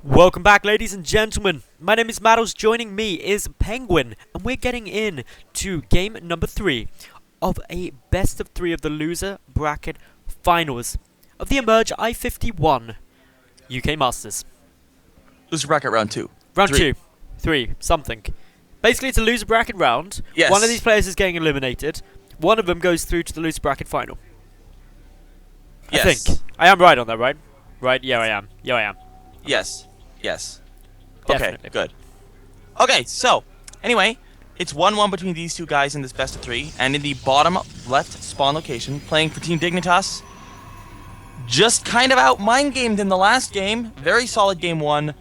Welcome back, ladies and gentlemen. My name is Maddles. Joining me is Penguin, and we're getting in to game number 3 of a best of 3 of the loser bracket finals of the Emerge I-51 UK Masters. Loser bracket round 2. Round 2, 3, something. Basically, it's a loser bracket round. Yes. One of these players is getting eliminated. One of them goes through to the loser bracket final. Yes. I think. I am right on that, right? Right? Yeah, I am. Yeah, I am. Yes. Yes. Definitely. Okay, good. Okay, so, anyway, it's 1-1 between these two guys in this best of 3, and in the bottom left spawn location, playing for Team Dignitas, just kind of out mind-gamed in the last game. Very solid game 1.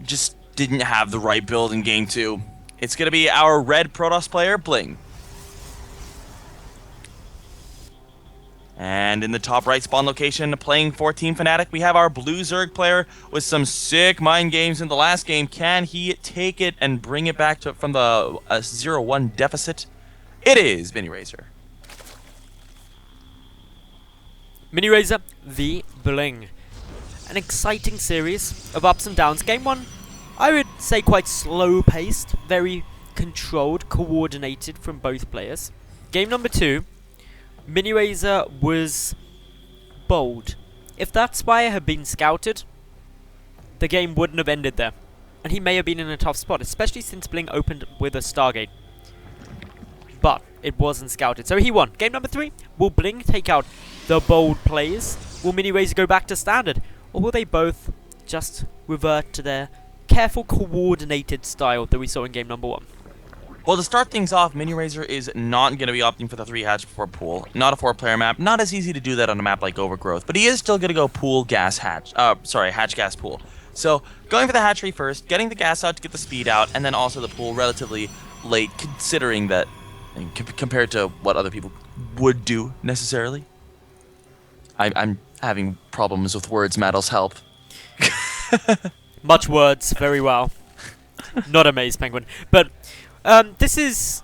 Just didn't have the right build in game 2. It's going to be our red Protoss player, dBlinG. And in the top right spawn location, playing for Team Fnatic, we have our blue Zerg player with some sick mind games in the last game. Can he take it and bring it back to from the 0-1 deficit? It is MiniRaser. MiniRaser v dBlinG. An exciting series of ups and downs. Game 1, I would say quite slow-paced, very controlled, coordinated from both players. Game number 2, MiniRaser was bold. If that Spire had been scouted, the game wouldn't have ended there. And he may have been in a tough spot, especially since dBlinG opened with a Stargate. But it wasn't scouted, so he won. Game number 3, will dBlinG take out the bold plays? Will MiniRaser go back to standard? Or will they both just revert to their careful, coordinated style that we saw in game number 1? Well, to start things off, MiniRaser is not going to be opting for the 3 hatch before pool. Not a 4-player map. Not as easy to do that on a map like Overgrowth. But he is still going to go pool gas hatch. Hatch gas pool. So, going for the hatchery first, getting the gas out to get the speed out, and then also the pool relatively late, considering that, compared to what other people would do necessarily. I'm having problems with words, Maddles, help. Much words, very well. Not amazed, Penguin. But this is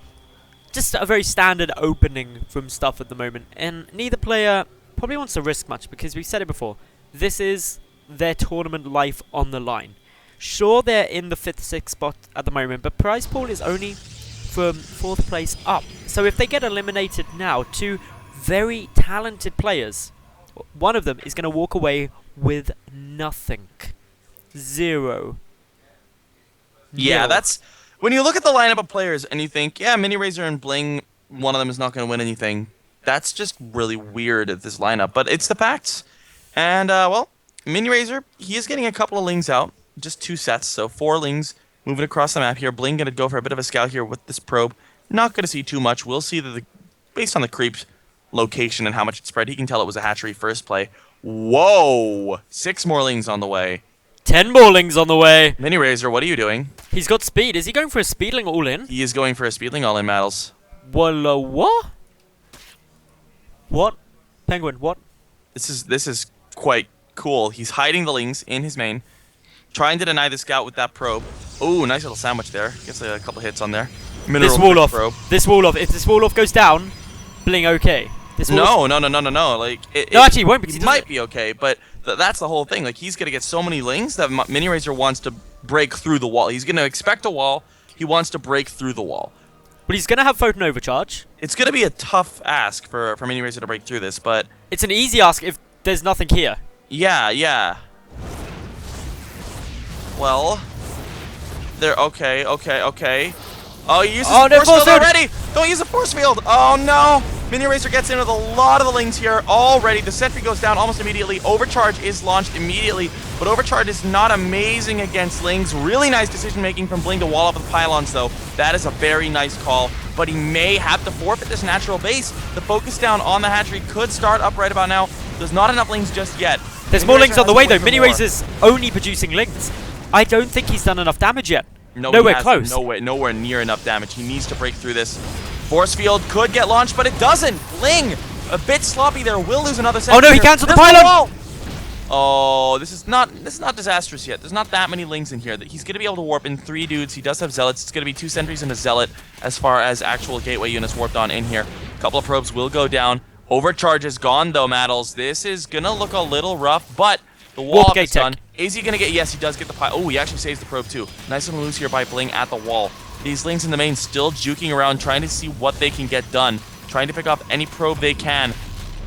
just a very standard opening from stuff at the moment, and neither player probably wants to risk much because we've said it before. This is their tournament life on the line. Sure, they're in the 5th, 6th spot at the moment, but prize pool is only from 4th place up. So if they get eliminated now, 2 very talented players, one of them is going to walk away with nothing. 0. Yeah, Nil. that's... When you look at the lineup of players and you think, yeah, MiniRaser and dBlinG, one of them is not going to win anything, that's just really weird at this lineup. But it's the facts. And, well, MiniRaser, he is getting a couple of lings out. Just 2 sets, so 4 lings moving across the map here. dBlinG going to go for a bit of a scout here with this probe. Not going to see too much. We'll see that, based on the creep's location and how much it spread, he can tell it was a hatchery first play. Whoa! 6 more lings on the way. 10 more lings on the way. MiniRaser, what are you doing? He's got speed. Is he going for a speedling all in? He is going for a speedling all in, Maddles. Walla what? What? Penguin, what? This is quite cool. He's hiding the lings in his main, trying to deny the scout with that probe. Ooh, nice little sandwich there. Gets a couple hits on there. This wall off. This wall off. If this wall off goes down, dBlinG okay. No. Like no, actually, he won't because he might be okay, but that's the whole thing. Like he's gonna get so many lings that MiniRaser wants to break through the wall. He's gonna expect a wall. He wants to break through the wall. But he's gonna have photon overcharge. It's gonna be a tough ask for MiniRaser to break through this, but it's an easy ask if there's nothing here. Yeah. Well, they're okay. Oh, he uses the force field already! Don't use the force field! Oh no! MiniRaser gets in with a lot of the lings here already. The sentry goes down almost immediately. Overcharge is launched immediately, but Overcharge is not amazing against lings. Really nice decision making from dBlinG to wall up with pylons though. That is a very nice call, but he may have to forfeit this natural base. The focus down on the hatchery could start up right about now. There's not enough lings just yet. There's more lings on the way though. MiniRaser's only producing lings. I don't think he's done enough damage yet. No, nowhere close. Nowhere near enough damage. He needs to break through this. Force field could get launched, but it doesn't. dBlinG, a bit sloppy there. Will lose another set. Oh no, he cancelled the pylon. Oh, this is not disastrous yet. There's not that many lings in here. That he's gonna be able to warp in 3 dudes. He does have zealots. It's gonna be 2 sentries and a zealot as far as actual gateway units warped on in here. A couple of probes will go down. Overcharge is gone though, Maddles. This is gonna look a little rough, but the wall up is done. Is he going to get... Yes, he does get the pylon. Oh, he actually saves the probe too. Nice little loose here by bling at the wall. These lings in the main still juking around, trying to see what they can get done. Trying to pick up any probe they can.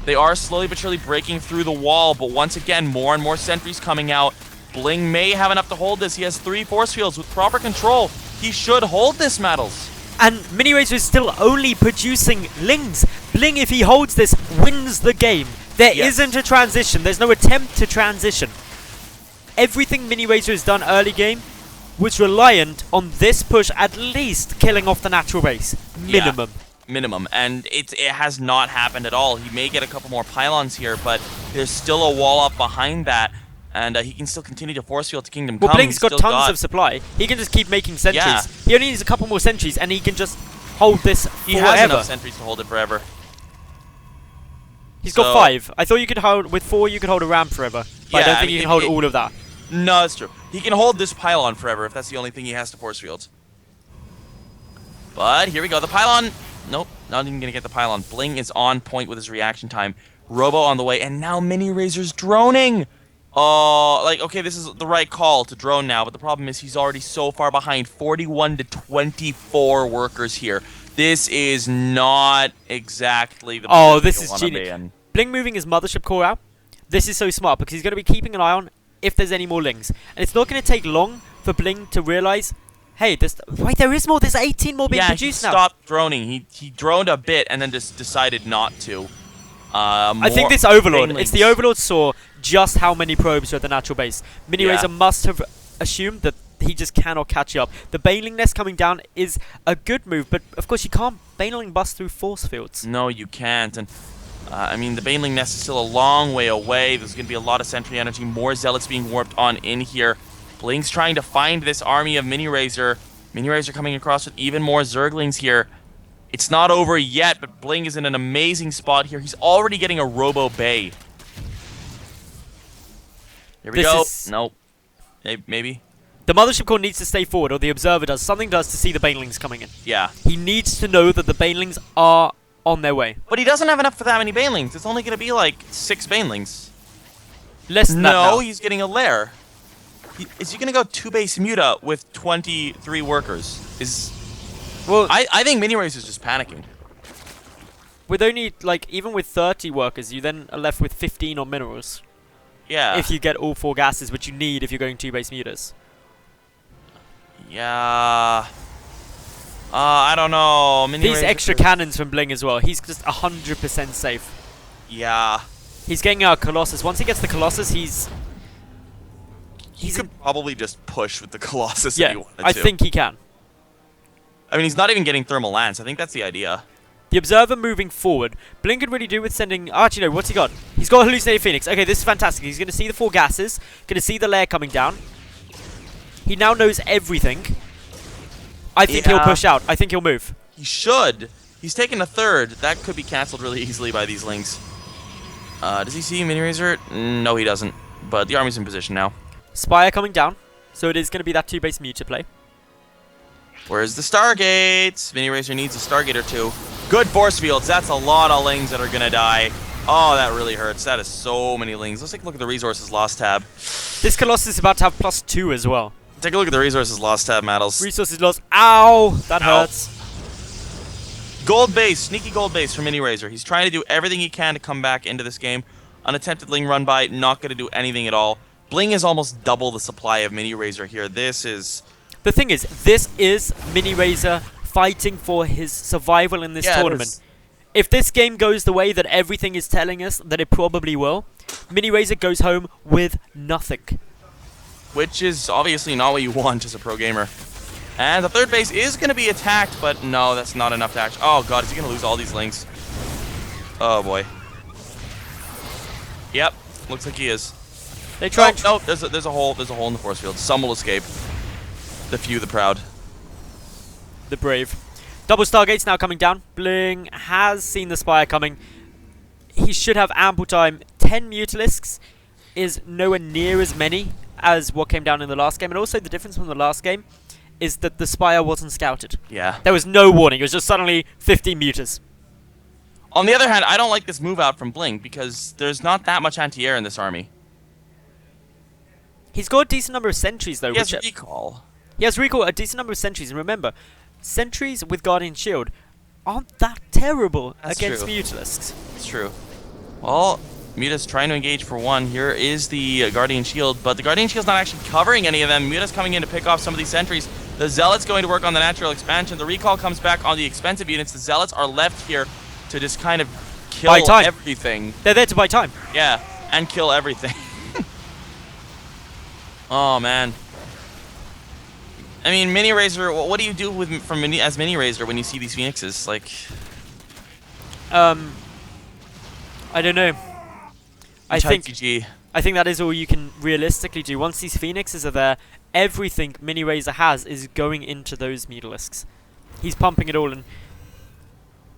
They are slowly but surely breaking through the wall, but once again, more and more sentries coming out. Bling may have enough to hold this. He has 3 force fields with proper control. He should hold this, Mattles. And MiniRaser is still only producing lings. Bling, if he holds this, wins the game. There isn't a transition. There's no attempt to transition. Everything MiniRaser has done early game was reliant on this push at least killing off the natural base. Minimum. Yeah. Minimum, and it has not happened at all. He may get a couple more pylons here, but there's still a wall up behind that, and he can still continue to force field to Kingdom Come. Well, Bling's got tons of supply. He can just keep making sentries. Yeah. He only needs a couple more sentries, and he can just hold this forever. He has enough sentries to hold it forever. He's got 5. I thought you could hold, with 4 you could hold a ramp forever, but I don't think you can hold all of that. No, that's true. He can hold this pylon forever if that's the only thing he has to force field. But here we go, the pylon. Nope, not even gonna get the pylon. Bling is on point with his reaction time. Robo on the way, and now MiniRaser's droning. Okay, this is the right call to drone now, but the problem is he's already so far behind. 41 to 24 workers here. This is not exactly the... Oh, this is genius. Bling moving his mothership core out. This is so smart because he's going to be keeping an eye on if there's any more lings. And it's not going to take long for Bling to realize... Hey, wait, there is more. There's 18 more being produced now. Yeah, he stopped droning. He droned a bit and then just decided not to. I think this Overlord, it's the Overlord saw just how many probes are at the natural base. MiniRaser must have assumed that he just cannot catch up. The Baneling Nest coming down is a good move, but of course you can't Baneling bust through force fields. No, you can't. And I mean, the Baneling Nest is still a long way away. There's going to be a lot of sentry energy, more zealots being warped on in here. Bling's trying to find this army of MiniRaser. MiniRaser coming across with even more Zerglings here. It's not over yet, but Bling is in an amazing spot here. He's already getting a Robo Bay. Here we go. Nope. Maybe. The Mothership Core needs to stay forward, or the Observer does. Something does to see the Banelings coming in. Yeah. He needs to know that the Banelings are on their way. But he doesn't have enough for that many Banelings. It's only going to be like 6 Banelings. Less than that now. He's getting a lair. Is he going to go 2-base Muta with 23 workers? Well, I think MiniRaser is just panicking. With only, like, even with 30 workers, you then are left with 15 on minerals. Yeah. If you get all 4 gases, which you need if you're going 2-base Mutas. Yeah. I don't know. These extra cannons from Bling as well. He's just 100% safe. Yeah. He's getting out Colossus. Once he gets the Colossus, He could probably just push with the Colossus if he wanted to. I think he can. I mean, he's not even getting Thermal Lance. I think that's the idea. The Observer moving forward. Bling could really do with sending... Actually, no, what's he got? He's got Hallucinated Phoenix. Okay, this is fantastic. He's going to see the 4 gases. Going to see the lair coming down. He now knows everything. I think he'll push out. I think he'll move. He should. He's taken a 3rd. That could be cancelled really easily by these lings. Does he see MiniRaser? No, he doesn't. But the army's in position now. Spire coming down. So it is going to be that 2-base Muta play. Where's the Stargates? MiniRaser needs a Stargate or 2. Good force fields. That's a lot of lings that are going to die. Oh, that really hurts. That is so many lings. Let's take a look at the resources lost tab. This Colossus is about to have +2 as well. Take a look at the resources lost tab, Mattles. Resources lost. Ow! That hurts. Gold base. Sneaky gold base for MiniRaser. He's trying to do everything he can to come back into this game. Unattempted ling run by. Not going to do anything at all. Bling is almost double the supply of MiniRaser here. This is... The thing is, this is MiniRaser fighting for his survival in this tournament. If this game goes the way that everything is telling us that it probably will, MiniRaser goes home with nothing. Which is obviously not what you want as a pro gamer. And the 3rd base is going to be attacked, but no, that's not enough to actually... Oh god, is he going to lose all these lings? Oh boy. Yep, looks like he is. They try. No, there's a hole in the force field. Some will escape. The few, the proud. The brave. Double Stargates now coming down. Bling has seen the Spire coming. He should have ample time. 10 Mutalisks is nowhere near as many as what came down in the last game. And also the difference from the last game is that the Spire wasn't scouted. Yeah. There was no warning. It was just suddenly 50 Mutas. On the other hand, I don't like this move out from Bling because there's not that much anti-air in this army. He's got a decent number of sentries, though. He has recall. He has recall, a decent number of sentries. And remember, sentries with Guardian Shield aren't that terrible against Mutalisks. It's true. Well, Muta's trying to engage for one. Here is the Guardian Shield, but the Guardian Shield's not actually covering any of them. Muta's coming in to pick off some of these sentries. The Zealot's going to work on the natural expansion. The recall comes back on the expensive units. The Zealots are left here to just kind of kill everything. They're there to buy time. Yeah, and kill everything. Oh, man. I mean, MiniRaser, what do you do with as MiniRaser when you see these Phoenixes? Like, I don't know. I think that is all you can realistically do. Once these Phoenixes are there, everything MiniRaser has is going into those Mutalisks. He's pumping it all, and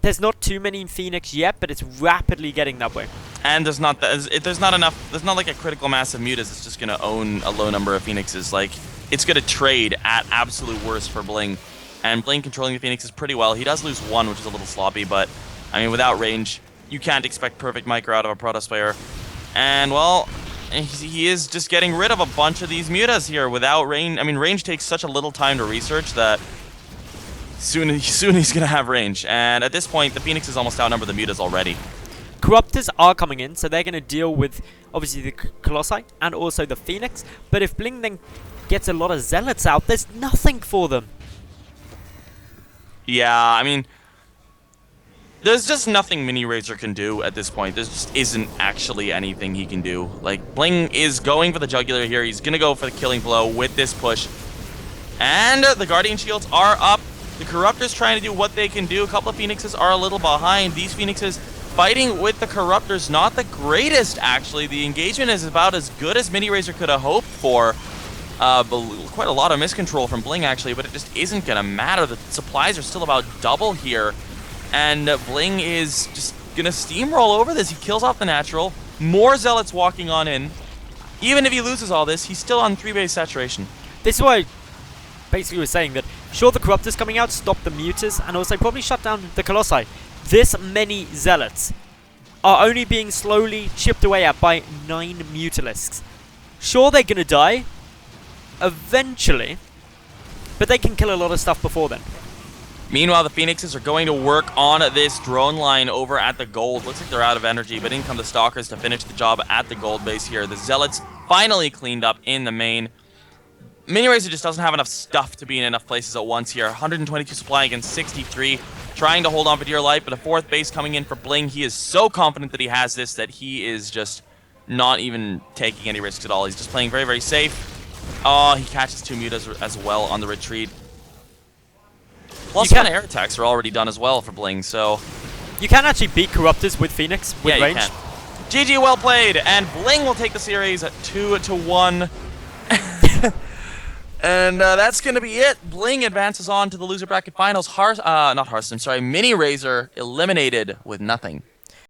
there's not too many in Phoenix yet, but it's rapidly getting that way. And there's not enough. There's not like a critical mass of Mutas that's just gonna own a low number of Phoenixes. Like, it's gonna trade at absolute worst for bLiNG, and bLiNG controlling the Phoenixes pretty well. He does lose one, which is a little sloppy, but I mean, without range, you can't expect perfect micro out of a Protoss player. And well, he is just getting rid of a bunch of these Mutas here without range. I mean, range takes such a little time to research that soon he's gonna have range. And at this point, the Phoenixes almost outnumber the Mutas already. Corruptors are coming in, so they're going to deal with, obviously, the Colossi and also the Phoenix. But if bLiNG then gets a lot of Zealots out, there's nothing for them. Yeah, I mean, there's just nothing MiniRaser can do at this point. There just isn't actually anything he can do. Like, bLiNG is going for the jugular here. He's going to go for the killing blow with this push. And the Guardian Shields are up. The Corruptors trying to do what they can do. A couple of Phoenixes are a little behind. These Phoenixes fighting with the Corruptors, not the greatest, actually. The engagement is about as good as MiniRaser could have hoped for. Quite a lot of miscontrol from bLiNG, actually, but it just isn't going to matter. The supplies are still about double here. And bLiNG is just going to steamroll over this. He kills off the natural. More Zealots walking on in. Even if he loses all this, he's still on 3-base saturation. This is why I basically was saying that, sure, the Corruptors coming out, stop the Mutas, and also probably shut down the Colossi. This many Zealots are only being slowly chipped away at by 9 Mutalisks. Sure, they're going to die eventually, but they can kill a lot of stuff before then. Meanwhile, the Phoenixes are going to work on this drone line over at the gold. Looks like they're out of energy, but in come the Stalkers to finish the job at the gold base here. The Zealots finally cleaned up in the main. MiniRaser just doesn't have enough stuff to be in enough places at once here. 122 supply against 63. Trying to hold on for dear life, but a 4th base coming in for bLiNG. He is so confident that he has this that he is just not even taking any risks at all. He's just playing very, very safe. Oh, he catches 2 Mutas as well on the retreat. Plus 1 air attacks are already done as well for bLiNG, so you can actually beat Corruptors with Phoenix, with range. You can. GG, well played, and bLiNG will take the series at 2-1. And that's going to be it. bLiNG advances on to the loser bracket finals. Not Hearthstone, sorry, MiniRaser eliminated with nothing.